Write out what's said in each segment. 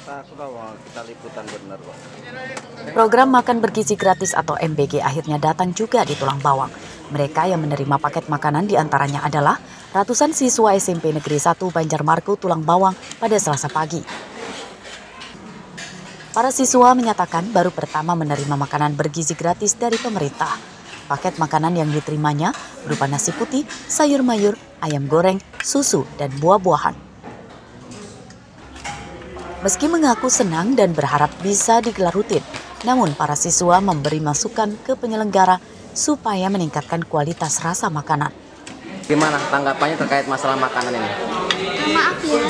kita liputan bener kok. Program makan bergizi gratis atau MBG akhirnya datang juga di Tulang Bawang. Mereka yang menerima paket makanan diantaranya adalah ratusan siswa SMP Negeri 1 Banjarmarko Tulang Bawang pada Selasa pagi. Para siswa menyatakan baru pertama menerima makanan bergizi gratis dari pemerintah. Paket makanan yang diterimanya berupa nasi putih, sayur mayur, ayam goreng, susu, dan buah-buahan. Meski mengaku senang dan berharap bisa digelar rutin, namun para siswa memberi masukan ke penyelenggara supaya meningkatkan kualitas rasa makanan. Gimana tanggapannya terkait masalah makanan ini? Maaf ya,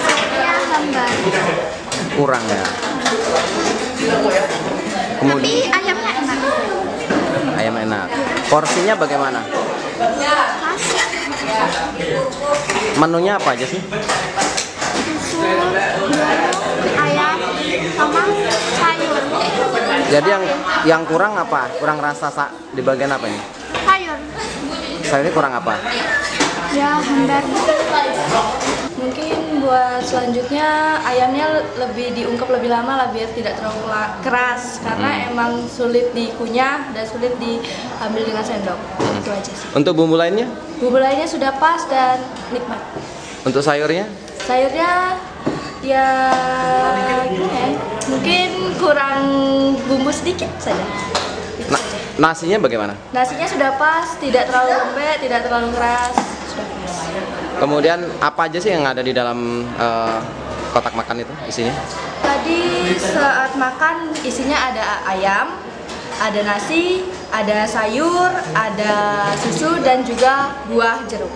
saya hambar. Kurang ya? Tapi ayamnya enak. Ayam enak. Porsinya bagaimana? Pas. Menunya apa aja sih? Susu, ayam, sama sayur. Jadi yang kurang apa? Kurang rasa di bagian apa ini? Sayur. Sayurnya kurang apa? Ya, hambar. Mungkin buat selanjutnya ayamnya lebih diungkep lebih lama lah biar tidak terlalu keras karena emang sulit dikunyah dan sulit diambil dengan sendok. Itu aja sih. Untuk bumbu lainnya? Bumbu lainnya sudah pas dan nikmat. Untuk sayurnya? Sayurnya ya gimana ya? Mungkin kurang bumbu sedikit saja. Nasinya bagaimana? Nasinya sudah pas, tidak terlalu lembek, tidak terlalu keras. Sudah pas. Kemudian apa aja sih yang ada di dalam kotak makan itu isinya? Tadi saat makan isinya ada ayam, ada nasi, ada sayur, ada susu dan juga buah jeruk.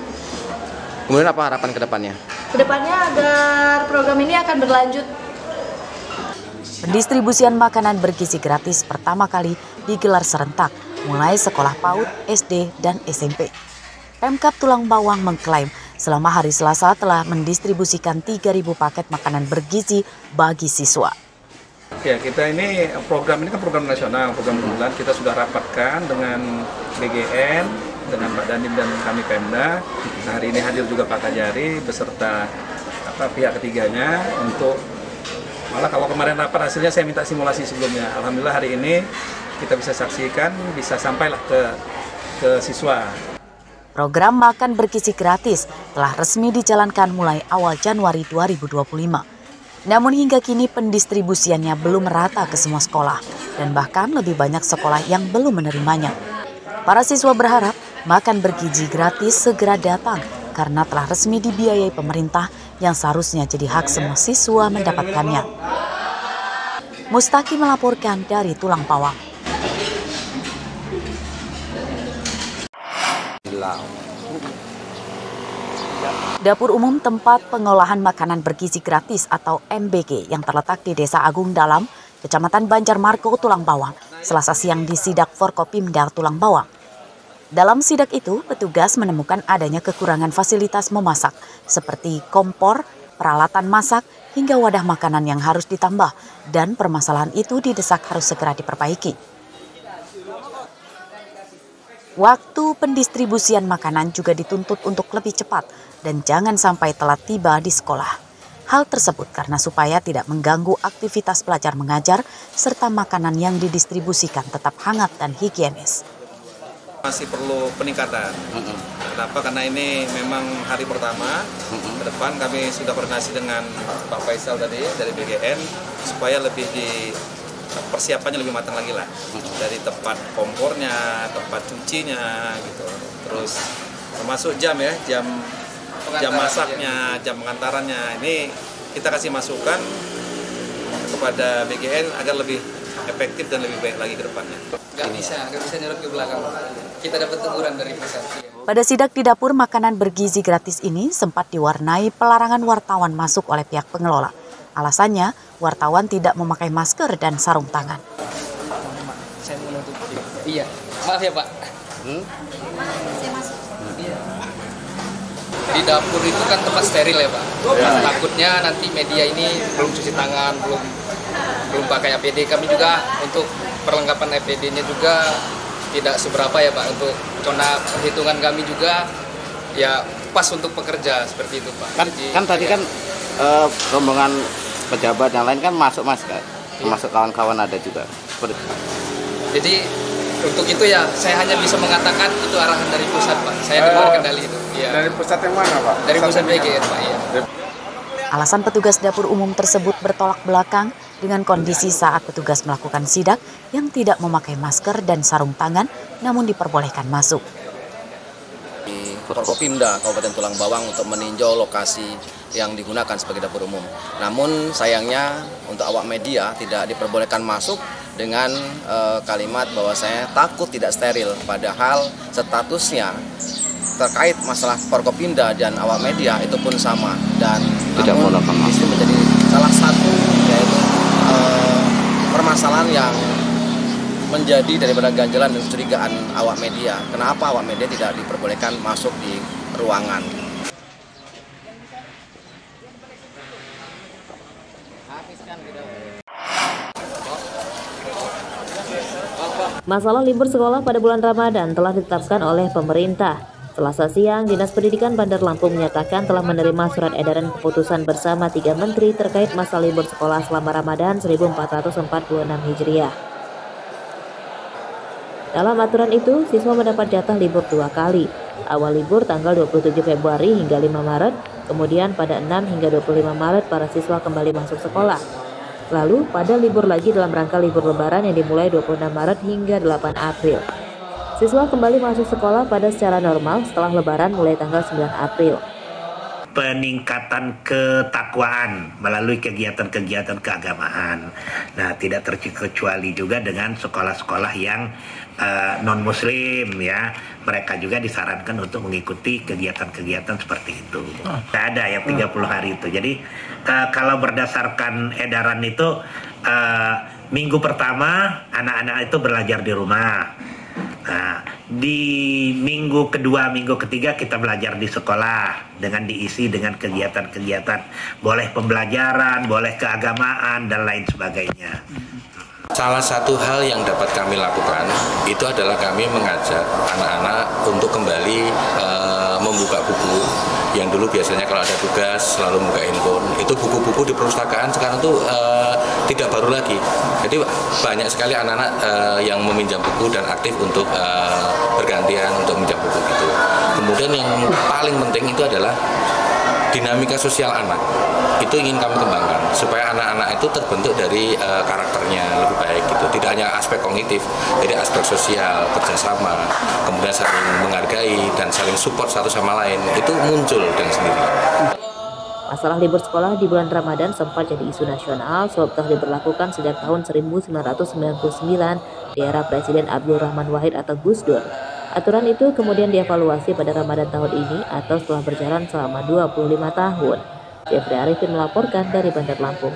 Kemudian apa harapan ke depannya? Kedepannya agar program ini akan berlanjut. Pendistribusian makanan bergizi gratis pertama kali digelar serentak mulai sekolah PAUD, SD, dan SMP. Pemkab Tulang Bawang mengklaim selama hari Selasa telah mendistribusikan 3.000 paket makanan bergizi bagi siswa. Ya, kita ini program ini kan program nasional, program unggulan. Kita sudah rapatkan dengan BGN, dengan Pak Dandim dan kami Pemda. Nah, hari ini hadir juga Pak Kajari beserta pihak ketiganya untuk malah kalau kemarin rapat hasilnya saya minta simulasi sebelumnya. Alhamdulillah hari ini kita bisa saksikan, bisa sampailah ke siswa. Program makan bergizi gratis telah resmi dijalankan mulai awal Januari 2025. Namun hingga kini pendistribusiannya belum merata ke semua sekolah dan bahkan lebih banyak sekolah yang belum menerimanya. Para siswa berharap makan bergizi gratis segera datang karena telah resmi dibiayai pemerintah yang seharusnya jadi hak semua siswa mendapatkannya. Mustaki melaporkan dari Tulang Bawang. Dapur umum tempat pengolahan makanan bergizi gratis atau MBG yang terletak di Desa Agung Dalam, Kecamatan Banjarmarko, Tulang Bawang, Selasa siang disidak Forkopimda Tulang Bawang. Dalam sidak itu, petugas menemukan adanya kekurangan fasilitas memasak seperti kompor, peralatan masak, hingga wadah makanan yang harus ditambah dan permasalahan itu didesak harus segera diperbaiki. Waktu pendistribusian makanan juga dituntut untuk lebih cepat dan jangan sampai telat tiba di sekolah. Hal tersebut karena supaya tidak mengganggu aktivitas belajar mengajar serta makanan yang didistribusikan tetap hangat dan higienis. Masih perlu peningkatan. Kenapa? Karena ini memang hari pertama. Ke depan kami sudah koordinasi dengan Pak Faisal tadi dari BGN supaya lebih persiapannya lebih matang lagi lah. Dari tempat kompornya, tempat cucinya gitu. Terus termasuk jam ya, jam masaknya, jam pengantarannya. Ini kita kasih masukan kepada BGN agar lebih efektif dan lebih baik lagi ke depannya. Nggak bisa nyerut ke belakang. Kita dapat teguran dari pusat. Pada sidak di dapur makanan bergizi gratis ini sempat diwarnai pelarangan wartawan masuk oleh pihak pengelola. Alasannya, wartawan tidak memakai masker dan sarung tangan. Saya menutup. Iya, maaf ya Pak. Di dapur itu kan tempat steril ya Pak. Takutnya nanti media ini belum cuci tangan, belum pakai APD. Kami juga untuk perlengkapan APD-nya juga tidak seberapa ya Pak. Untuk zona perhitungan kami juga ya pas untuk pekerja seperti itu Pak. Kan tadi kan rombongan pejabat yang lain kan masuk Mas, termasuk kawan-kawan ada juga. Jadi untuk itu ya saya hanya bisa mengatakan itu arahan dari pusat, Pak. Saya di luar kendali itu. Ya. Dari pusat yang mana, Pak? Dari pusat BGN, Pak. Ya. Alasan petugas dapur umum tersebut bertolak belakang dengan kondisi saat petugas melakukan sidak yang tidak memakai masker dan sarung tangan namun diperbolehkan masuk. Di Forkopimda Kabupaten Tulang Bawang untuk meninjau lokasi yang digunakan sebagai dapur umum. Namun sayangnya untuk awak media tidak diperbolehkan masuk dengan kalimat bahwa saya takut tidak steril, padahal statusnya terkait masalah Forkopimda dan awak media itu pun sama, dan tidak menggunakan masker itu menjadi salah satu yaitu permasalahan yang menjadi daripada ganjalan dan kecurigaan awak media. Kenapa awak media tidak diperbolehkan masuk di ruangan? Masalah libur sekolah pada bulan Ramadan telah ditetapkan oleh pemerintah. Selasa siang, Dinas Pendidikan Bandar Lampung menyatakan telah menerima surat edaran keputusan bersama 3 menteri terkait masa libur sekolah selama Ramadan 1446 Hijriah. Dalam aturan itu, siswa mendapat jatah libur 2 kali. Awal libur tanggal 27 Februari hingga 5 Maret, kemudian pada 6 hingga 25 Maret para siswa kembali masuk sekolah. Lalu pada libur lagi dalam rangka libur lebaran yang dimulai 26 Maret hingga 8 April. Siswa kembali masuk sekolah pada secara normal setelah lebaran mulai tanggal 9 April. Peningkatan ketakwaan melalui kegiatan-kegiatan keagamaan. Nah, tidak terkecuali juga dengan sekolah-sekolah yang non-muslim ya. Mereka juga disarankan untuk mengikuti kegiatan-kegiatan seperti itu. Tidak ada yang 30 hari itu. Jadi kalau berdasarkan edaran itu minggu pertama anak-anak itu belajar di rumah. Nah, di minggu kedua, minggu ketiga kita belajar di sekolah dengan diisi dengan kegiatan-kegiatan, boleh pembelajaran, boleh keagamaan dan lain sebagainya. Salah satu hal yang dapat kami lakukan itu adalah kami mengajak anak-anak untuk kembali membuka buku yang dulu biasanya kalau ada tugas selalu membuka handphone. Itu buku-buku di perpustakaan sekarang tuh tidak baru lagi. Jadi banyak sekali anak-anak yang meminjam buku dan aktif untuk bergantian untuk minjam buku gitu. Kemudian yang paling penting itu adalah dinamika sosial anak. Itu ingin kami kembangkan supaya anak-anak itu terbentuk dari karakternya lebih baik gitu. Tidak hanya aspek kognitif, jadi aspek sosial, kerjasama, kemudian saling menghargai dan saling support satu sama lain itu muncul dengan sendirinya. Masalah libur sekolah di bulan Ramadan sempat jadi isu nasional sebab telah diberlakukan sejak tahun 1999 di era Presiden Abdul Rahman Wahid atau Gus Dur. Aturan itu kemudian dievaluasi pada Ramadan tahun ini atau setelah berjalan selama 25 tahun. Jeffrey Arifin melaporkan dari Bandar Lampung.